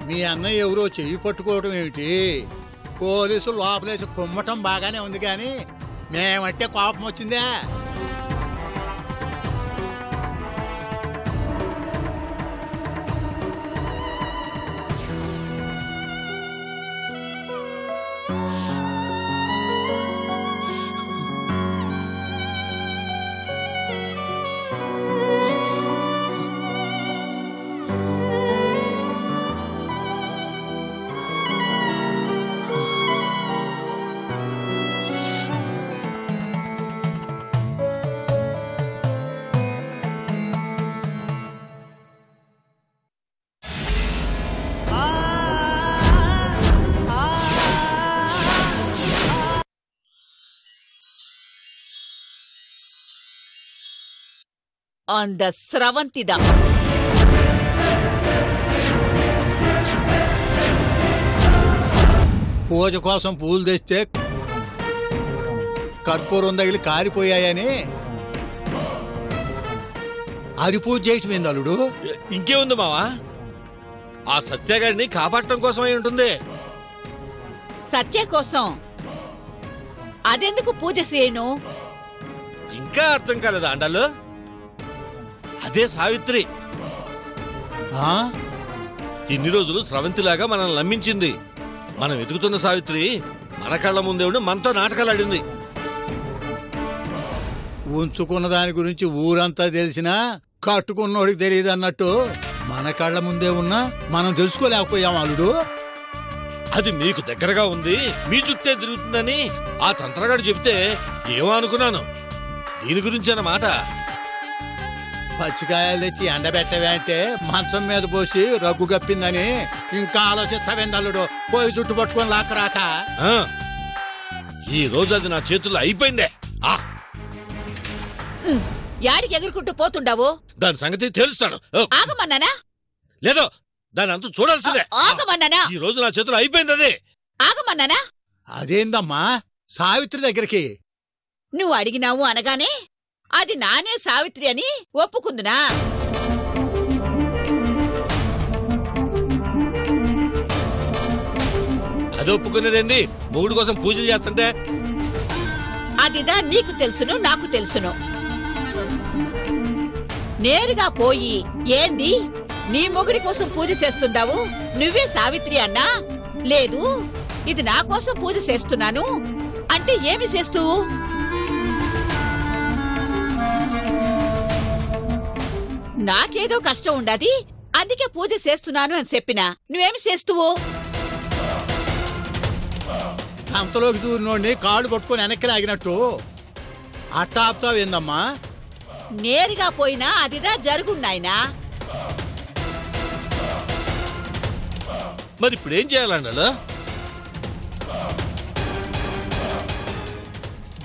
మీ అన్నయ్య ఎవరో చెయ్యి పట్టుకోవడం ఏమిటి? పోలీసులు లోపలేసి కుమ్మటం బాగానే ఉంది కానీ మేమంటే కోపం వచ్చిందా? அந்த ஸ்ரவந்திதான். పూజ కోసం పూలు తెస్తే కర్పూరం తగిలి కాలిపోయాయని అది పూజ చేయటం అల్లుడు. ఇంకేముంది మావా, ఆ సత్యగాడిని కాపాడటం కోసం అయి ఉంటుంది. సత్య కోసం అదెందుకు పూజ చేయను? ఇంకా అర్థం కాలేదా అండాలు? అదే సావిత్రి. ఇన్ని రోజులు స్రవంతిలాగా మనల్ని నమ్మించింది. మనం వెతుకుతున్న సావిత్రి మన కళ్ళ ముందే ఉండి మనతో నాటకాలు ఆడింది. ఉంచుకున్న దాని గురించి ఊరంతా తెలిసినా కట్టుకున్నోడికి తెలియదు అన్నట్టు మన కళ్ళ ముందే ఉన్నా మనం తెలుసుకోలేకపోయాం అల్లుడు. అది మీకు దగ్గరగా ఉంది, మీ చుట్టే తిరుగుతుందని ఆ తంత్రగాడు చెప్తే ఏమో అనుకున్నాను. దీని గురించి అన్నమాట. పచ్చికాయలు తెచ్చి ఎండబెట్టవే అంటే మంచం మీద పోసి రగ్గు గప్పిందని ఇంకా ఆలోచిస్తావేంది అల్లుడు? పోయి చుట్టు పట్టుకొని లాక్కరాక. ఈ రోజు అది నా చేతుల్లో అయిపోయిందే. యాడికి ఎగురుకుంటూ పోతుండావు? దాని సంగతి తెలుస్తాను. ఆగమన్నానా? లేదో దాని అంతా చూడాల్సిందే. ఆగమన్నానా? ఈ రోజు నా చేతుల్లో అయిపోయింది. అది ఆగమన్నానా? అదేందమ్మా సావిత్రి దగ్గరికి నువ్వు అడిగినావు అనగానే అది నానే సావిత్రి అని ఒప్పుకుందునా? అది ఒప్పుకునేదేంది? మూడు కోసం పూజలు చేస్తుంటే అదిదా నీకు తెలుసును, నాకు తెలుసును. నేరుగా పోయి ఏంది నీ మొగుడి కోసం పూజ చేస్తుండావు, నువ్వే సావిత్రి అన్నా, లేదు ఇది నా కోసం పూజ చేస్తున్నాను అంటే ఏమి చేస్తువు? నాకేదో కష్టం ఉండది అందుకే పూజ చేస్తున్నాను అని చెప్పినా నువ్వేమి చేస్తువు? అంతలోకి దూరినోడిని కాళ్ళు పట్టుకొని వెనక్కి లాగినట్టు అట్టా ఆపుతావేందమ్మా? నేరుగా పోయినా అదిదా జరుగున్నాయినా. మరి ఇప్పుడేం చేయాలన్నా?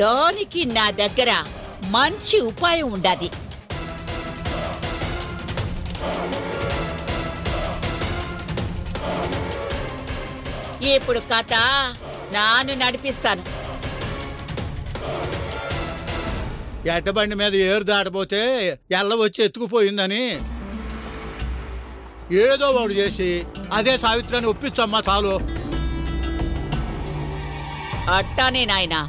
దానికి నా దగ్గర మంచి ఉపాయం ఉండాది. ఇప్పుడు కథ నాను నడిపిస్తాను. ఎడ్డబండి మీద ఏరు దాటపోతే ఎల్ల వచ్చి ఎత్తుకుపోయిందని ఏదో వాడు చేసి అదే సావిత్రిని ఒప్పించమ్మా చాలు. అట్టానే నాయనా,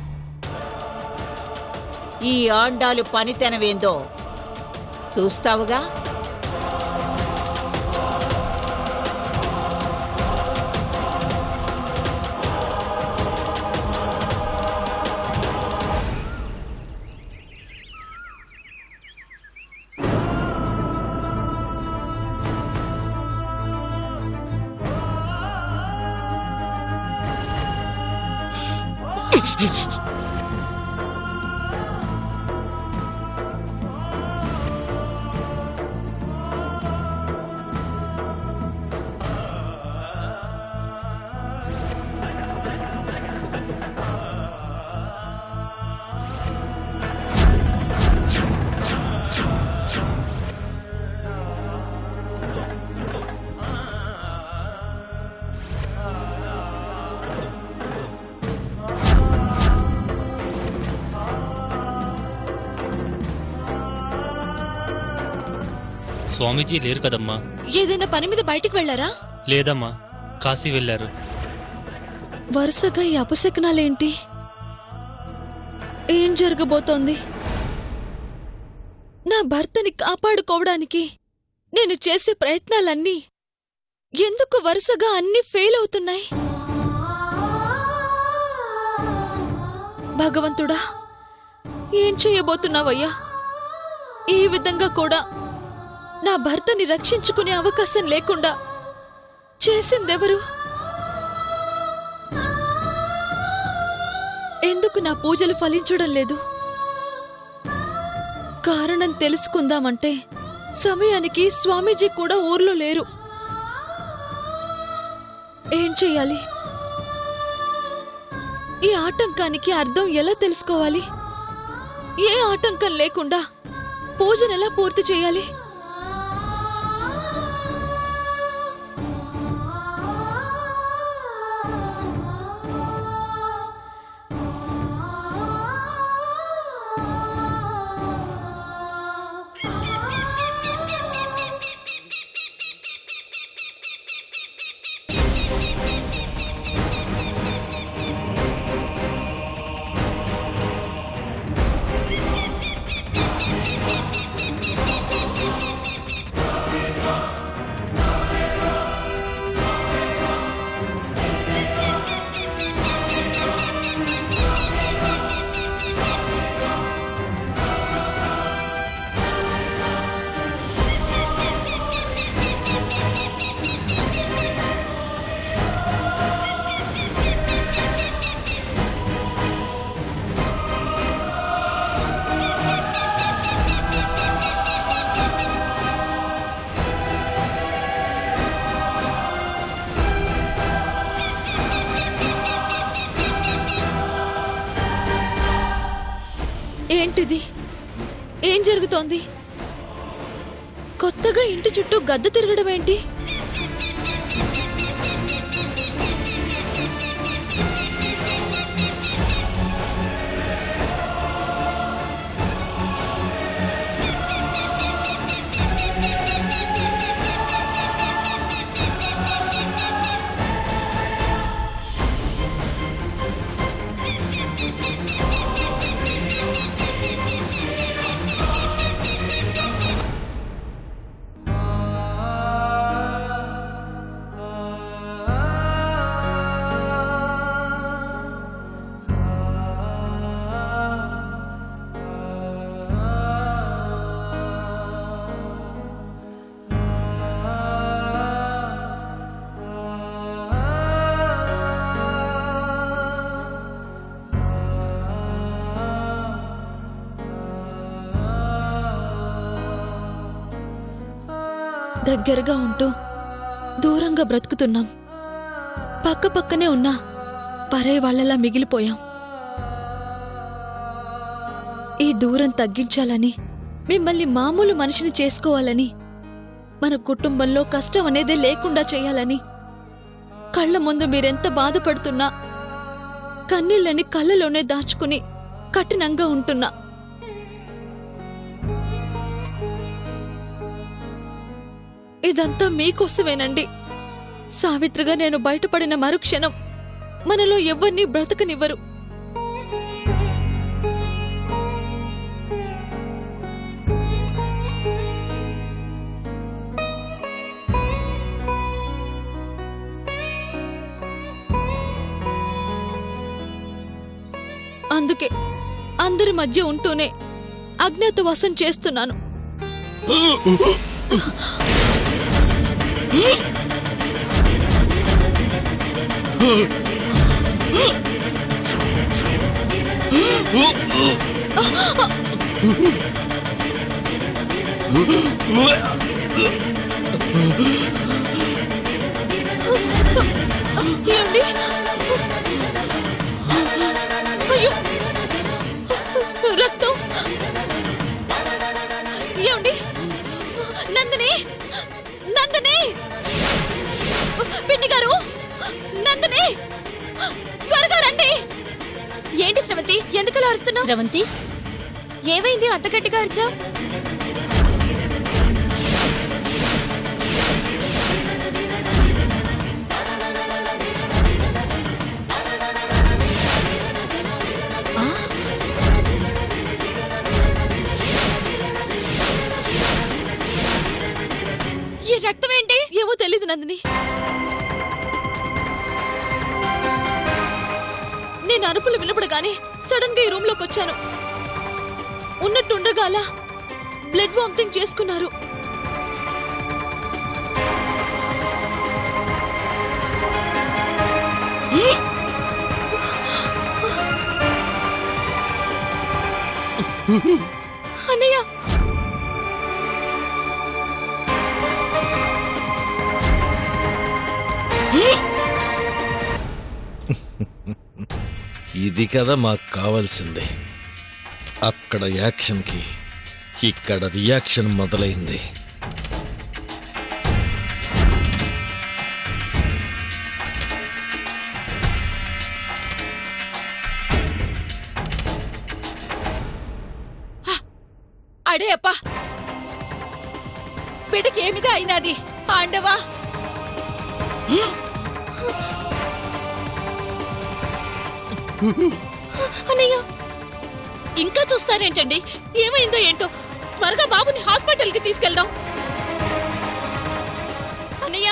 ఈ ఆండాలు పనితనవేందో చూస్తావుగా. స్వామీజీ లేరు కదమ్మా. ఏదైనా పని మీద బయటికి వెళ్లారా? లేదమ్మా, కాశీ వెళ్ళారు. వరుసగా ఈ అపశకునాలేంటి? ఏం జరగబోతోంది? నా భర్తని కాపాడుకోవడానికి నేను చేసే ప్రయత్నాలన్నీ ఎందుకు వరుసగా అన్నీ ఫెయిల్ అవుతున్నాయి? భగవంతుడా, ఏం చేయబోతున్నావయ్యా? ఈ విధంగా కూడా నా భర్తని రక్షించుకునే అవకాశం లేకుండా చేసిందెవరు? ఎందుకు నా పూజలు ఫలించడం లేదు? కారణం తెలుసుకుందామంటే సమయానికి స్వామీజీ కూడా ఊర్లో లేరు. ఏం చెయ్యాలి? ఈ ఆటంకానికి అర్థం ఎలా తెలుసుకోవాలి? ఏ ఆటంకం లేకుండా పూజనెలా పూర్తి చేయాలి? ఏంటిది? ఏం జరుగుతోంది? కొత్తగా ఇంటి చుట్టూ గద్ద తిరగడం ఏంటి? దగ్గరగా ఉంటూ దూరంగా బ్రతుకుతున్నాం. పక్క పక్కనే ఉన్నా పరే వాళ్ళలా మిగిలిపోయాం. ఈ దూరం తగ్గించాలని, మిమ్మల్ని మామూలు మనిషిని చేసుకోవాలని, మన కుటుంబంలో కష్టం అనేదే లేకుండా చేయాలని కళ్ళ ముందు మీరెంత బాధపడుతున్నా కన్నీళ్ళని కళ్ళలోనే దాచుకుని కఠినంగా ఉంటున్నా. ఇదంతా మీకోసమేనండి. సావిత్రిగా నేను బయటపడిన మరుక్షణం మనలో ఎవ్వరినీ బ్రతకనివ్వరు. అందుకే అందరి మధ్య ఉంటూనే అజ్ఞాతవాసం చేస్తున్నాను. ఏమండి? అయ్యో, రక్తం! ఏమండి? నందిని, నందిని, పిండి గారు, నందిని, త్వరగా రండి. ఏంటి శ్రవంతి, ఎందుకలా అరుస్తున్నావు? శ్రవంతి, ఏమైంది అంత గట్టిగా అరిచావు? నందిని. నేను అరుపులు వినపడగానే సడన్ గా ఈ రూమ్ లోకి వచ్చాను. ఉన్నట్టుండగాల బ్లడ్ వామిటింగ్ చేసుకున్నారు. అన్నయ్య, ఇది కదా మాకు కావాల్సింది. అక్కడ యాక్షన్కి ఇక్కడ రియాక్షన్ మొదలైంది. అడే అప్ప, బిడ్డకి ఏమిదా అయినది ఆండవా? అన్నయ్య, ఇంకా చూస్తారేంటండి? ఏమైందో ఏంటో, త్వరగా బాబుని హాస్పిటల్కి తీసుకెళ్దాం. అన్నయ్య,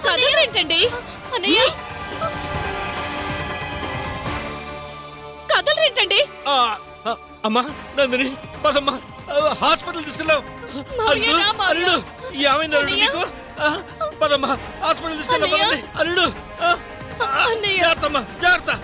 కదలరేంటండి? అన్నయ్య, కదలరేంటండి? అమ్మా నందిని, పదమ్మా, హాస్పిటల్ తీసుకెళ్దాం. మావయ్య, రా మావయ్య. అల్లుడు, ఏమైంది అల్లుడు నీకు? పదమ్మా, హాస్పిటల్ తీసుకెళ్దాం. అన్నయ్య. పదండి. అల్లుడు, అన్నయ్య. జాగ్రత్తమ్మా, జాగ్రత్త.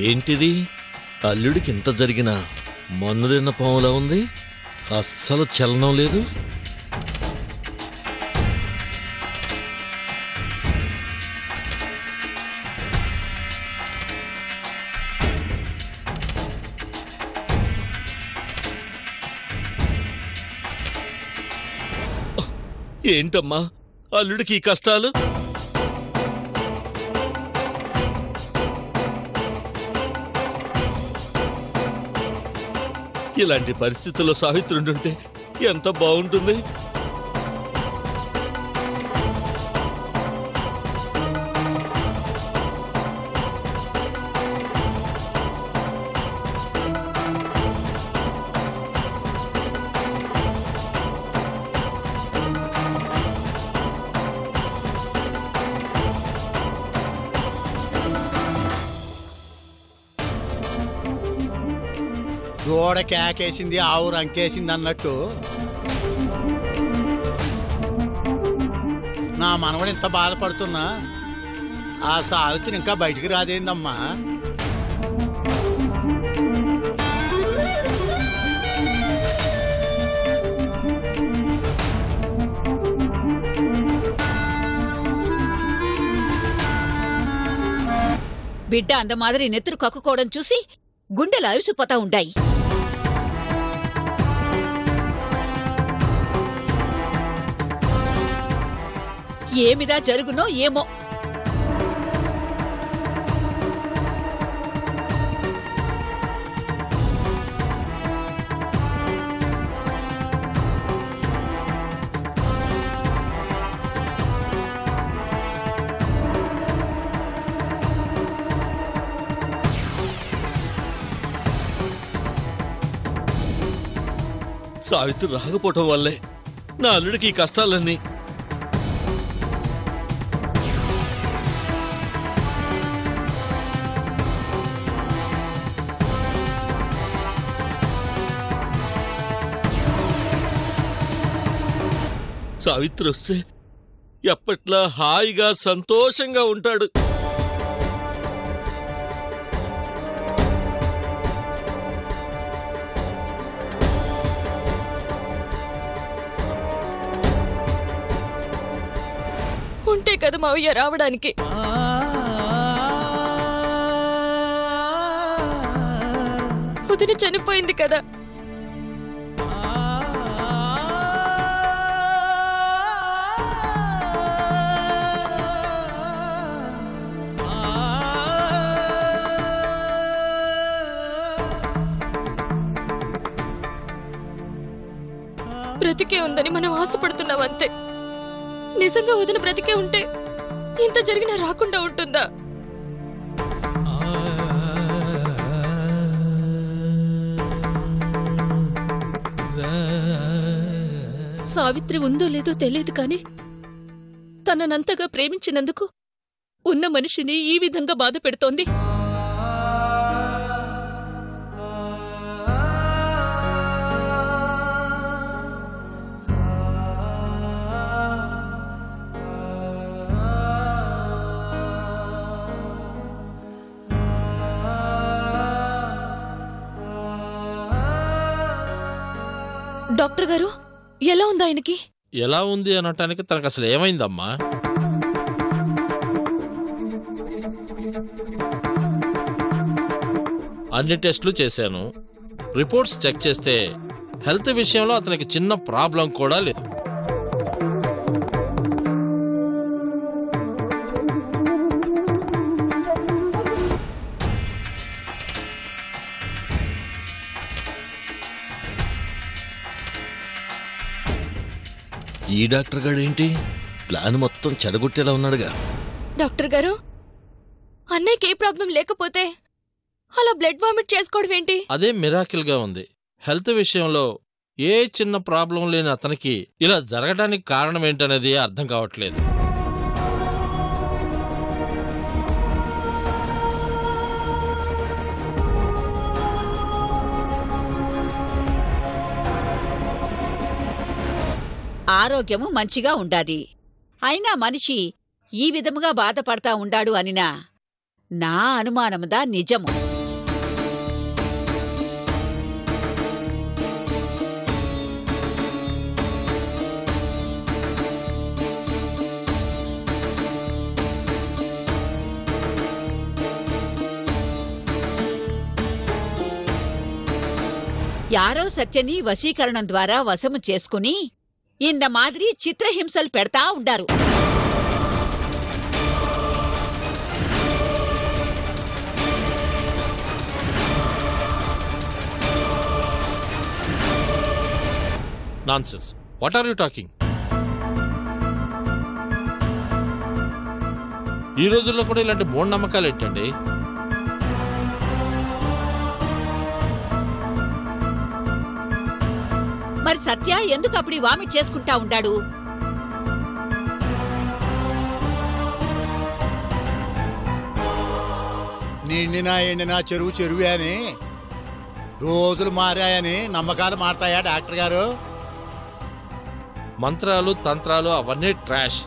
ఏంటిది? అల్లుడికి ఇంత జరిగినా మన్ను తిన్న పాములా ఉంది. అస్సలు చలనం లేదు. ఏంటమ్మా అల్లుడికి ఈ కష్టాలు? ఇలాంటి పరిస్థితుల్లో సావిత్రుంటుంటే ఎంత బాగుంటుంది. గోడ కేకేసింది, ఆవు రంకేసింది అన్నట్టు నా మనవడు ఇంత బాధపడుతున్నా ఆ సావిత్రి ఇంకా బయటికి రాదేందమ్మా? బిడ్డ అంద మాదిరి నెత్తురు కక్కుకోవడం చూసి గుండెలు అవిసిపోతా ఉంటాయి. ఏమిదా జరుగునో ఏమో. సావిత్రి రాకపోవటం వల్లే నా అల్లుడికి ఈ కష్టాలన్నీ. సావిత్రి వస్తే ఎప్పట్లా హాయిగా సంతోషంగా ఉంటాడు. ఉంటే కదా మావయ్య రావడానికి. వదిన చనిపోయింది కదా. బ్రతికే ఉందని మనం ఆశపడుతున్నాం అంతే. నిజంగా వదిన బ్రతికే ఉంటే ఇంత జరిగినా రాకుండా ఉంటుందా? సావిత్రి ఉందో లేదో తెలియదు కాని తననంతగా ప్రేమించినందుకు ఉన్న మనిషిని ఈ విధంగా బాధ పెడుతోంది. డాక్టర్ గారు, ఎలా ఉంది ఆయనకి? ఎలా ఉంది అనటానికి తనకు అసలు ఏమైందమ్మా? అన్ని టెస్టులు చేశాను. రిపోర్ట్స్ చెక్ చేస్తే హెల్త్ విషయంలో అతనికి చిన్న ప్రాబ్లం కూడా లేదు. ఈ డాక్టర్ గాడేంటి ప్లాన్ మొత్తం చెడగొట్టేలా ఉన్నాడుగా. డాక్టర్ గారు, అన్నయ్యకి ఏ ప్రాబ్లం లేకపోతే అలా బ్లడ్ వామిట్ చేసుకోవడం ఏంటి? అదే మిరాకిల్ గా ఉంది. హెల్త్ విషయంలో ఏ చిన్న ప్రాబ్లం లేని అతనికి ఇలా జరగడానికి కారణం ఏంటనేది అర్థం కావట్లేదు. ఆరోగ్యము మంచిగా ఉండాది. అయినా మనిషి ఈ విధముగా బాధపడతా ఉండాడు అనినా నా అనుమానముదా నిజము. యారో సత్యని వశీకరణం ద్వారా వశము చేసుకుని ఇంద మాదిరి చిత్రహింసలు పెడతా ఉండారు. Nonsense. What are you talking? ఈ రోజుల్లో కూడా ఇలాంటి మూఢనమ్మకాలు ఏంటండి? మరి సత్య ఎందుకు అప్పుడు వామిట్ చేసుకుంటా ఉండాడు? నిండినా ఎండినా చెరువు చెరువే అని, రోజులు మారాయని నమ్మకాలు మారతాయా డాక్టర్ గారు? మంత్రాలు తంత్రాలు అవన్నీ ట్రాష్.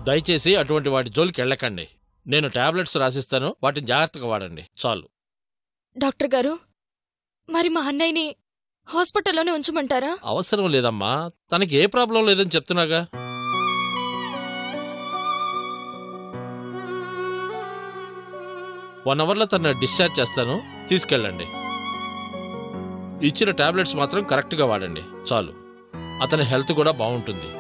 దయచేసి అటువంటి వాటి జోలికి వెళ్ళకండి. నేను టాబ్లెట్స్ రాసిస్తాను, వాటిని జాగ్రత్తగా వాడండి చాలు. డాక్టర్ గారు, మరి మా అన్నయ్యని హాస్పిటల్లోనే ఉంచమంటారా? అవసరం లేదమ్మా, తనకి ఏ ప్రాబ్లం లేదని చెప్తున్నాగా. వన్ అవర్లో తన డిశ్చార్జ్ చేస్తాను, తీసుకెళ్ళండి. ఇచ్చిన టాబ్లెట్స్ మాత్రం కరెక్ట్గా వాడండి చాలు. అతని హెల్త్ కూడా బాగుంటుంది.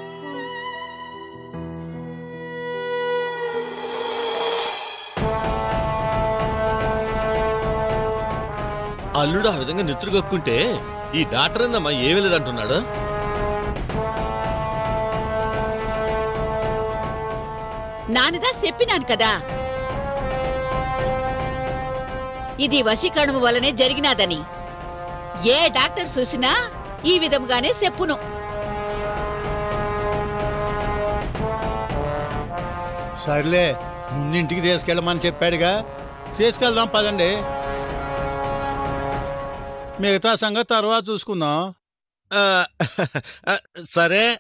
అల్లుడు ఆ విధంగా నెత్తురుగక్కుంటే ఈ డాక్టర్ అన్నమ్మా ఏమీ లేదంటున్నాడు. నాన్నదా చెప్పినాను కదా. ఇది వశీకరణం వల్లనే జరిగినాదని ఏ డాక్టర్ చూసినా ఈ విధముగానే చెప్పును. సర్లే, ముందింటికి తీసుకెళ్ళమని చెప్పాడుగా, తీసుకెళ్దాం పదండి. మిగతా సంగతి తర్వాత చూసుకుందాం. ఆ, సరే.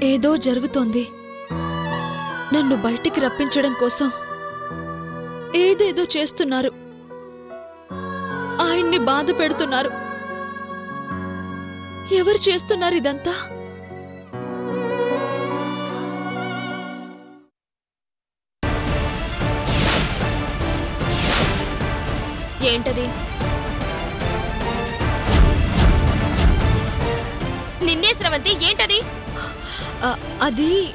ఏదో జరుగుతోంది. నన్ను బయటికి రప్పించడం కోసం ఏదేదో చేస్తున్నారు. ఆయన్ని బాధ పెడుతున్నారు. ఎవరు చేస్తున్నారు ఇదంతా? ఏంటది? నిన్నే స్రవంతి, ఏంటది? అది